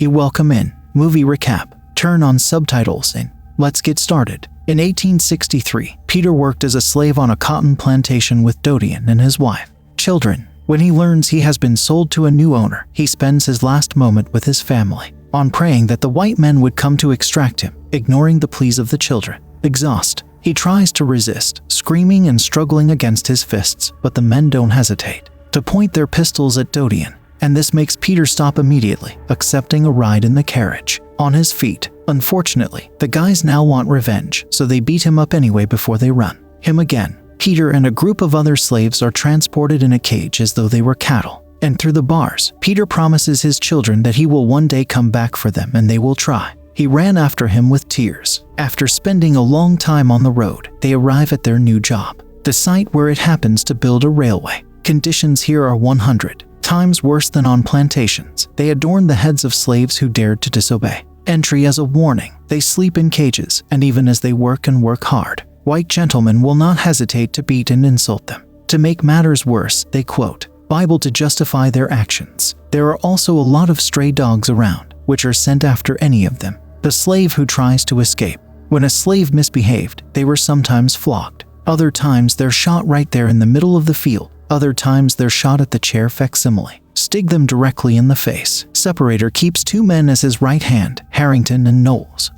You welcome in. Movie recap. Turn on subtitles and let's get started. In 1863, Peter worked as a slave on a cotton plantation with Dodian and his wife. Children. When he learns he has been sold to a new owner, he spends his last moment with his family, on praying that the white men would come to extract him, ignoring the pleas of the children. Exhausted, he tries to resist, screaming and struggling against his fists, but the men don't hesitate to point their pistols at Dodian, and this makes Peter stop immediately, accepting a ride in the carriage. On his feet, unfortunately, the guys now want revenge, so they beat him up anyway before they run him again. Peter and a group of other slaves are transported in a cage as though they were cattle, and through the bars, Peter promises his children that he will one day come back for them and they will try. He ran after him with tears. After spending a long time on the road, they arrive at their new job, the site where it happens to build a railway. Conditions here are 100 times worse than on plantations. They adorn the heads of slaves who dared to disobey. Entry as a warning. They sleep in cages, and even as they work and work hard, white gentlemen will not hesitate to beat and insult them. To make matters worse, they quote Bible to justify their actions. There are also a lot of stray dogs around, which are sent after any of them. The slave who tries to escape. When a slave misbehaved, they were sometimes flogged. Other times they're shot right there in the middle of the field. Other times they're shot at the chair facsimile. Stig them directly in the face. Separator keeps two men as his right hand, Harrington and Knowles,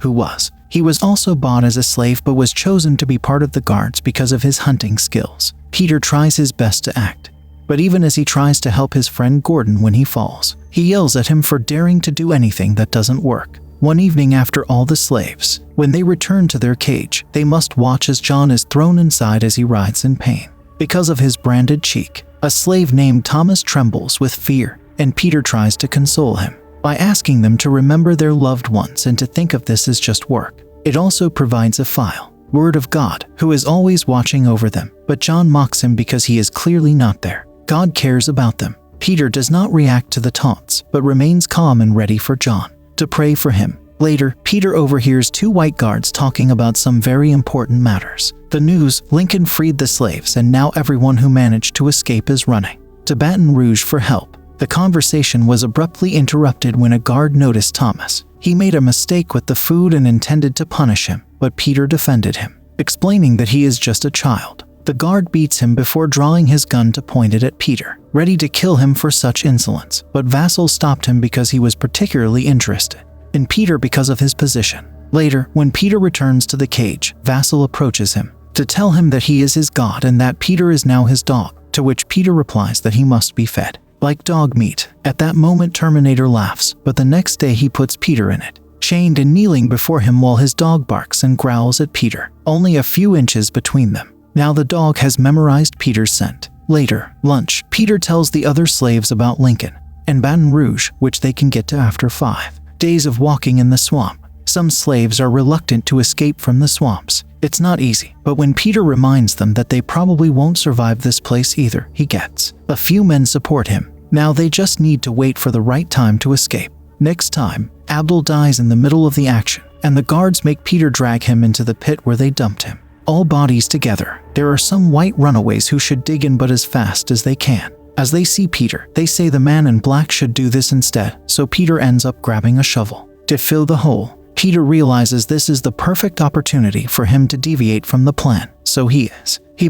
He was also bought as a slave but was chosen to be part of the guards because of his hunting skills. Peter tries his best to act, but even as he tries to help his friend Gordon when he falls, he yells at him for daring to do anything that doesn't work. One evening after all the slaves, when they return to their cage, they must watch as John is thrown inside as he writhes in pain. Because of his branded cheek, a slave named Thomas trembles with fear, and Peter tries to console him by asking them to remember their loved ones and to think of this as just work. It also provides a file, Word of God, who is always watching over them, but John mocks him because he is clearly not there. God cares about them. Peter does not react to the taunts, but remains calm and ready for John to pray for him. Later, Peter overhears two white guards talking about some very important matters. The news, Lincoln freed the slaves and now everyone who managed to escape is running to Baton Rouge for help. The conversation was abruptly interrupted when a guard noticed Thomas. He made a mistake with the food and intended to punish him, but Peter defended him, explaining that he is just a child. The guard beats him before drawing his gun to point it at Peter, ready to kill him for such insolence, but Vassal stopped him because he was particularly interested in Peter because of his position. Later, when Peter returns to the cage, Vassal approaches him to tell him that he is his god and that Peter is now his dog, to which Peter replies that he must be fed like dog meat. At that moment, Terminator laughs, but the next day he puts Peter in it, chained and kneeling before him while his dog barks and growls at Peter, only a few inches between them. Now the dog has memorized Peter's scent. Later, lunch, Peter tells the other slaves about Lincoln and Baton Rouge, which they can get to after 5 days of walking in the swamp. Some slaves are reluctant to escape from the swamps. It's not easy, but when Peter reminds them that they probably won't survive this place either, he gets a few men support him. Now they just need to wait for the right time to escape. Next time, Abdul dies in the middle of the action, and the guards make Peter drag him into the pit where they dumped him. All bodies together. There are some white runaways who should dig in but as fast as they can. As they see Peter, they say the man in black should do this instead, so Peter ends up grabbing a shovel to fill the hole. Peter realizes this is the perfect opportunity for him to deviate from the plan, so he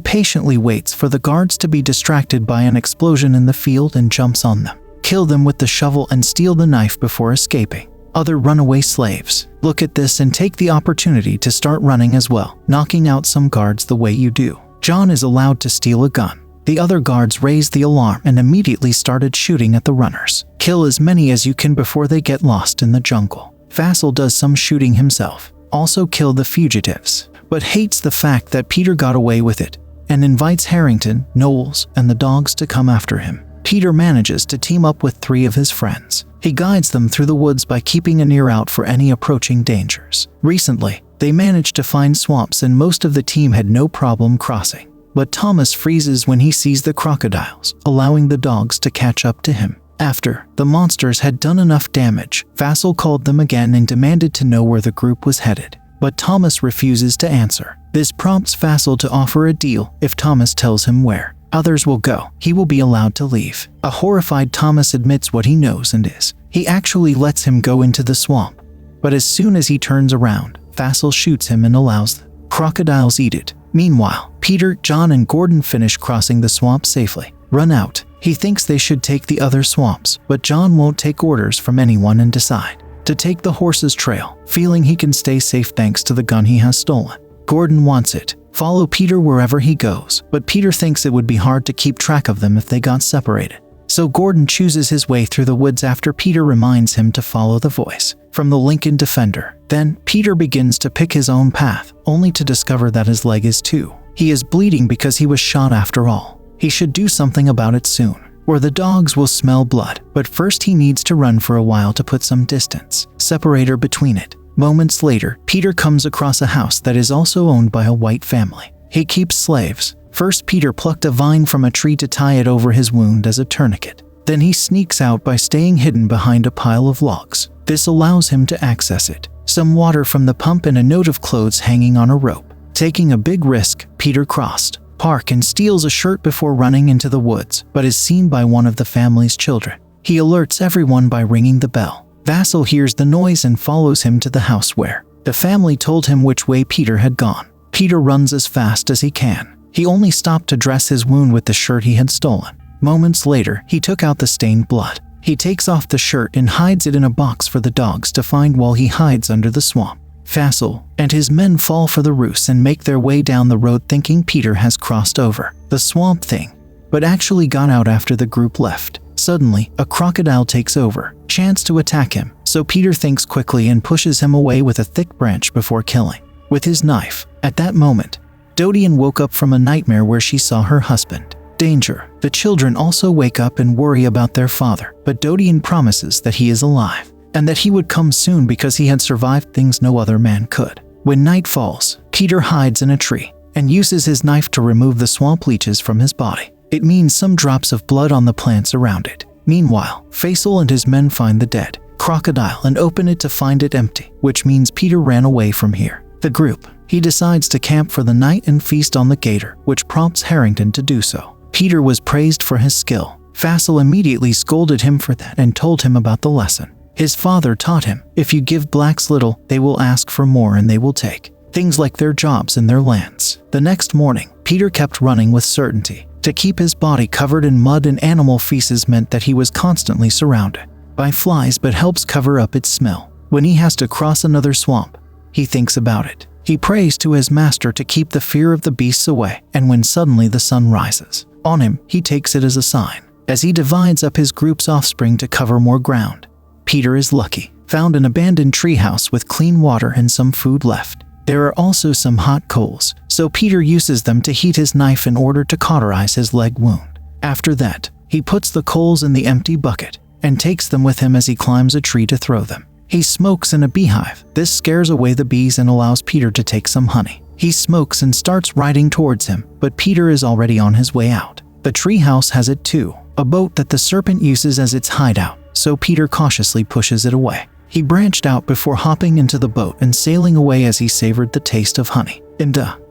patiently waits for the guards to be distracted by an explosion in the field and jumps on them, kill them with the shovel and steal the knife before escaping. Other runaway slaves look at this and take the opportunity to start running as well, knocking out some guards the way you do. John is allowed to steal a gun. The other guards raised the alarm and immediately started shooting at the runners. Kill as many as you can before they get lost in the jungle. Vassal does some shooting himself, also kill the fugitives, but hates the fact that Peter got away with it, and invites Harrington, Knowles, and the dogs to come after him. Peter manages to team up with 3 of his friends. He guides them through the woods by keeping an ear out for any approaching dangers. Recently, they managed to find swamps and most of the team had no problem crossing. But Thomas freezes when he sees the crocodiles, allowing the dogs to catch up to him. After the monsters had done enough damage, Vassal called them again and demanded to know where the group was headed. But Thomas refuses to answer. This prompts Vassal to offer a deal. If Thomas tells him where others will go, he will be allowed to leave. A horrified Thomas admits what he knows and is He actually lets him go into the swamp. But as soon as he turns around, Vassal shoots him and allows the crocodiles eat it. Meanwhile, Peter, John, and Gordon finish crossing the swamp safely. Run out. He thinks they should take the other swamps, but John won't take orders from anyone and decide to take the horse's trail, feeling he can stay safe thanks to the gun he has stolen. Gordon wants it. Follow Peter wherever he goes, but Peter thinks it would be hard to keep track of them if they got separated. So Gordon chooses his way through the woods after Peter reminds him to follow the voice from the Lincoln Defender. Then, Peter begins to pick his own path, only to discover that his leg is too. He is bleeding because he was shot after all. He should do something about it soon, or the dogs will smell blood. But first he needs to run for a while to put some distance separator between it. Moments later, Peter comes across a house that is also owned by a white family. He keeps slaves. First, Peter plucked a vine from a tree to tie it over his wound as a tourniquet. Then he sneaks out by staying hidden behind a pile of logs. This allows him to access it. Some water from the pump and a note of clothes hanging on a rope. Taking a big risk, Peter crossed park and steals a shirt before running into the woods, but is seen by one of the family's children. He alerts everyone by ringing the bell. Vassal hears the noise and follows him to the house where the family told him which way Peter had gone. Peter runs as fast as he can. He only stopped to dress his wound with the shirt he had stolen. Moments later, he took out the stained blood. He takes off the shirt and hides it in a box for the dogs to find while he hides under the swamp. Vassal and his men fall for the ruse and make their way down the road thinking Peter has crossed over the swamp thing, but actually got out after the group left. Suddenly, a crocodile takes over, chance to attack him, so Peter thinks quickly and pushes him away with a thick branch before killing with his knife. At that moment, Dodian woke up from a nightmare where she saw her husband. Danger. The children also wake up and worry about their father, but Dodian promises that he is alive and that he would come soon because he had survived things no other man could. When night falls, Peter hides in a tree and uses his knife to remove the swamp leeches from his body. It means some drops of blood on the plants around it. Meanwhile, Faisal and his men find the dead crocodile and open it to find it empty, which means Peter ran away from here. The group. He decides to camp for the night and feast on the gator, which prompts Harrington to do so. Peter was praised for his skill. Faisal immediately scolded him for that and told him about the lesson his father taught him. If you give blacks little, they will ask for more and they will take things like their jobs and their lands. The next morning, Peter kept running with certainty. To keep his body covered in mud and animal feces meant that he was constantly surrounded by flies, but helps cover up its smell. When he has to cross another swamp, he thinks about it. He prays to his master to keep the fear of the beasts away, and when suddenly the sun rises on him, he takes it as a sign. As he divides up his group's offspring to cover more ground, Peter is lucky, found an abandoned treehouse with clean water and some food left. There are also some hot coals, so Peter uses them to heat his knife in order to cauterize his leg wound. After that, he puts the coals in the empty bucket and takes them with him as he climbs a tree to throw them. He smokes in a beehive. This scares away the bees and allows Peter to take some honey. He smokes and starts riding towards him, but Peter is already on his way out. The treehouse has it too, a boat that the serpent uses as its hideout, so Peter cautiously pushes it away. He branched out before hopping into the boat and sailing away as he savored the taste of honey.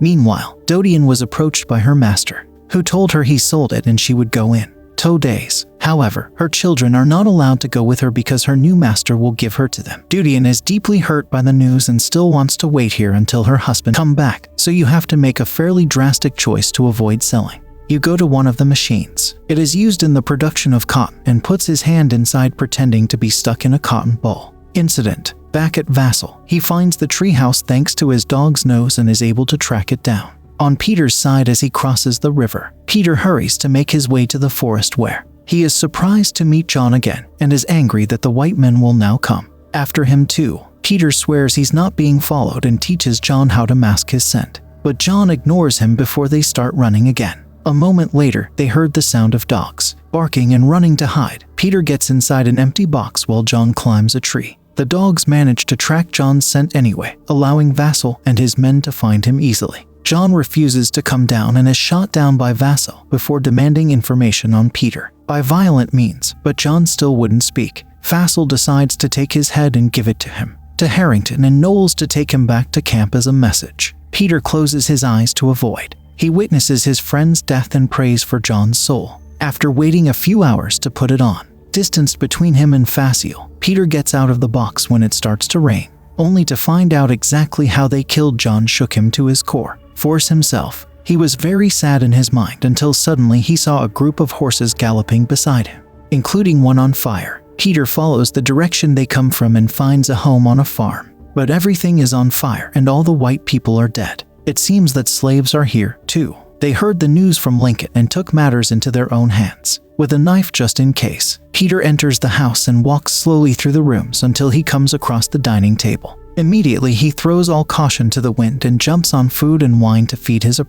Meanwhile, Dodian was approached by her master, who told her he sold it and she would go in 2 days. However, her children are not allowed to go with her because her new master will give her to them. Dodian is deeply hurt by the news and still wants to wait here until her husband come back, so you have to make a fairly drastic choice to avoid selling. You go to one of the machines. It is used in the production of cotton and puts his hand inside pretending to be stuck in a cotton ball. Incident. Back at Vassal, he finds the treehouse thanks to his dog's nose and is able to track it down. On Peter's side as he crosses the river, Peter hurries to make his way to the forest where he is surprised to meet John again and is angry that the white men will now come after him too. Peter swears he's not being followed and teaches John how to mask his scent, but John ignores him before they start running again. A moment later, they heard the sound of dogs barking and running to hide. Peter gets inside an empty box while John climbs a tree. The dogs manage to track John's scent anyway, allowing Vassal and his men to find him easily. John refuses to come down and is shot down by Vassal before demanding information on Peter by violent means, but John still wouldn't speak. Vassal decides to take his head and give it to him, to Harrington and Knowles to take him back to camp as a message. Peter closes his eyes to avoid. He witnesses his friend's death and prays for John's soul. After waiting a few hours to put it on, Distanced between him and Facial, Peter gets out of the box when it starts to rain, only to find out exactly how they killed John shook him to his core. Force himself. He was very sad in his mind until suddenly he saw a group of horses galloping beside him, including one on fire. Peter follows the direction they come from and finds a home on a farm. But everything is on fire and all the white people are dead. It seems that slaves are here, too. They heard the news from Lincoln and took matters into their own hands. With a knife just in case, Peter enters the house and walks slowly through the rooms until he comes across the dining table. Immediately, he throws all caution to the wind and jumps on food and wine to feed his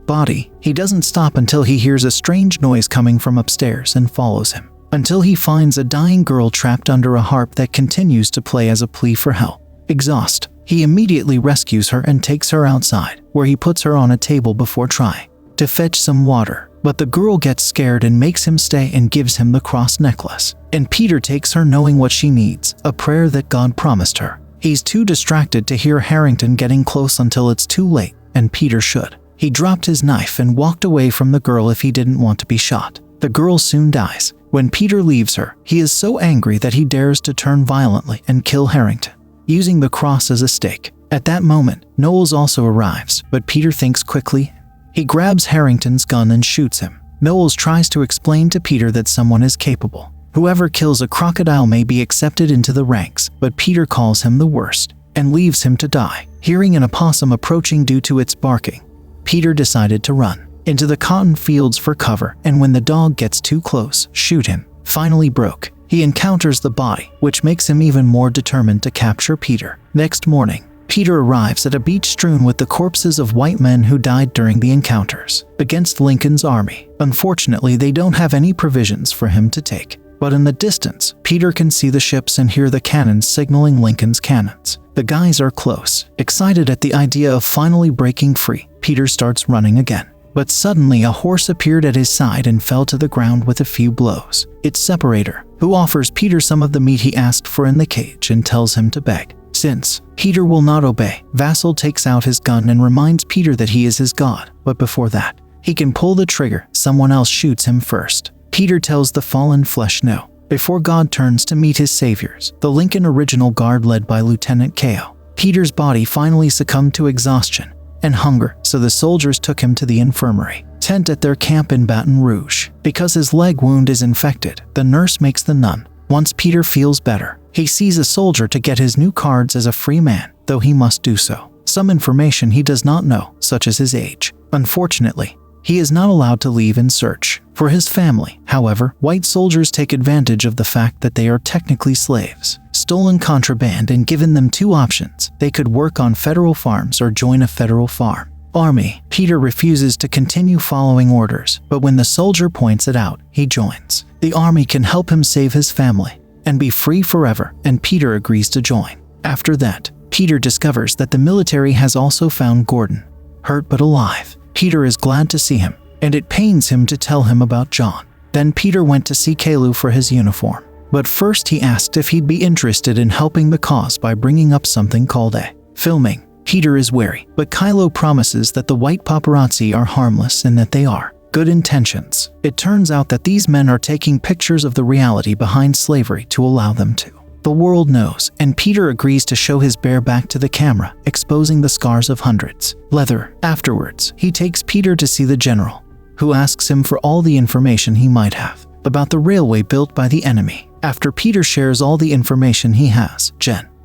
body. He doesn't stop until he hears a strange noise coming from upstairs and follows him, until he finds a dying girl trapped under a harp that continues to play as a plea for help. Exhausted, he immediately rescues her and takes her outside, where he puts her on a table before trying to fetch some water. But the girl gets scared and makes him stay and gives him the cross necklace. And Peter takes her knowing what she needs, a prayer that God promised her. He's too distracted to hear Harrington getting close until it's too late, and Peter should. He dropped his knife and walked away from the girl if he didn't want to be shot. The girl soon dies. When Peter leaves her, he is so angry that he dares to turn violently and kill Harrington, using the cross as a stake. At that moment, Knowles also arrives, but Peter thinks quickly. He grabs Harrington's gun and shoots him. Knowles tries to explain to Peter that someone is capable. Whoever kills a crocodile may be accepted into the ranks, but Peter calls him the worst and leaves him to die. Hearing an opossum approaching due to its barking, Peter decided to run into the cotton fields for cover, and when the dog gets too close, shoot him. Finally broke. He encounters the body, which makes him even more determined to capture Peter. Next morning, Peter arrives at a beach strewn with the corpses of white men who died during the encounters against Lincoln's army. Unfortunately, they don't have any provisions for him to take. But in the distance, Peter can see the ships and hear the cannons signaling Lincoln's cannons. The guys are close. Excited at the idea of finally breaking free, Peter starts running again. But suddenly a horse appeared at his side and fell to the ground with a few blows. It's Separator, who offers Peter some of the meat he asked for in the cage and tells him to beg. Since Peter will not obey, Vassal takes out his gun and reminds Peter that he is his god. But before that, he can pull the trigger. Someone else shoots him first. Peter tells the fallen flesh no, before God turns to meet his saviors, the Lincoln Original Guard led by Lieutenant Ko. Peter's body finally succumbed to exhaustion and hunger, so the soldiers took him to the infirmary tent at their camp in Baton Rouge. Because his leg wound is infected, the nurse makes the nun. Once Peter feels better, he sees a soldier to get his new cards as a free man, though he must do so. Some information he does not know, such as his age. Unfortunately, he is not allowed to leave in search for his family. However, white soldiers take advantage of the fact that they are technically slaves, stolen contraband, and given them two options. They could work on federal farms or join a federal farm army. Peter refuses to continue following orders, but when the soldier points it out, he joins. The army can help him save his family and be free forever, and Peter agrees to join. After that, Peter discovers that the military has also found Gordon, hurt but alive. Peter is glad to see him, and it pains him to tell him about John. Then Peter went to see Caillou for his uniform. But first he asked if he'd be interested in helping the cause by bringing up something called a filming. Peter is wary, but Caillou promises that the white paparazzi are harmless and that they are good intentions. It turns out that these men are taking pictures of the reality behind slavery to allow them to. The world knows, and Peter agrees to show his bare back to the camera, exposing the scars of hundreds. Leather. Afterwards, he takes Peter to see the general, who asks him for all the information he might have about the railway built by the enemy. After Peter shares all the information he has,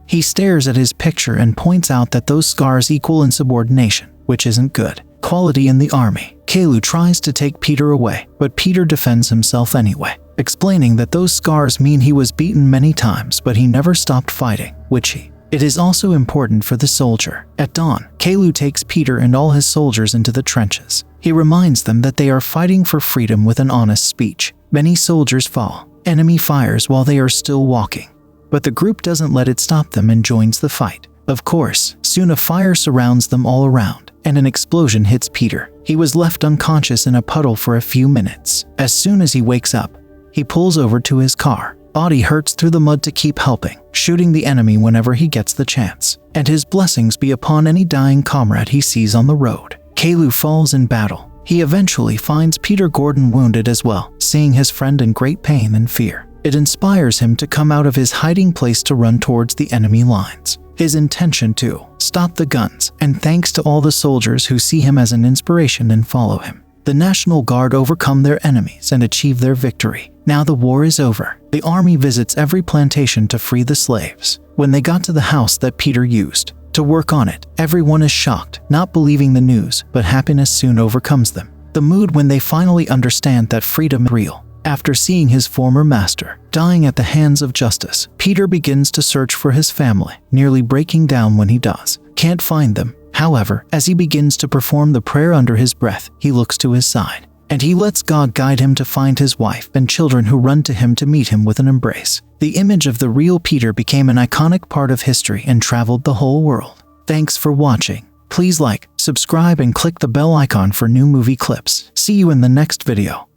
he stares at his picture and points out that those scars equal insubordination, which isn't good quality in the army. Caillou tries to take Peter away, but Peter defends himself anyway, explaining that those scars mean he was beaten many times but he never stopped fighting, it is also important for the soldier. At dawn, Caillou takes Peter and all his soldiers into the trenches. He reminds them that they are fighting for freedom with an honest speech. Many soldiers fall. Enemy fires while they are still walking, but the group doesn't let it stop them and joins the fight. Of course, soon a fire surrounds them all around, and an explosion hits Peter. He was left unconscious in a puddle for a few minutes. As soon as he wakes up, he pulls over to his car. Body hurts through the mud to keep helping, shooting the enemy whenever he gets the chance. And his blessings be upon any dying comrade he sees on the road. Caillou falls in battle. He eventually finds Peter Gordon wounded as well, seeing his friend in great pain and fear. It inspires him to come out of his hiding place to run towards the enemy lines. His intention to stop the guns, and thanks to all the soldiers who see him as an inspiration and follow him. The National Guard overcome their enemies and achieve their victory. Now the war is over. The army visits every plantation to free the slaves. When they got to the house that Peter used to work on it, everyone is shocked, not believing the news, but happiness soon overcomes them. The mood when they finally understand that freedom is real. After seeing his former master dying at the hands of justice, Peter begins to search for his family, nearly breaking down when he does. Can't find them. However, as he begins to perform the prayer under his breath, he looks to his side, and he lets God guide him to find his wife and children who run to him to meet him with an embrace. The image of the real Peter became an iconic part of history and traveled the whole world. Thanks for watching. Please like, subscribe, and click the bell icon for new movie clips. See you in the next video.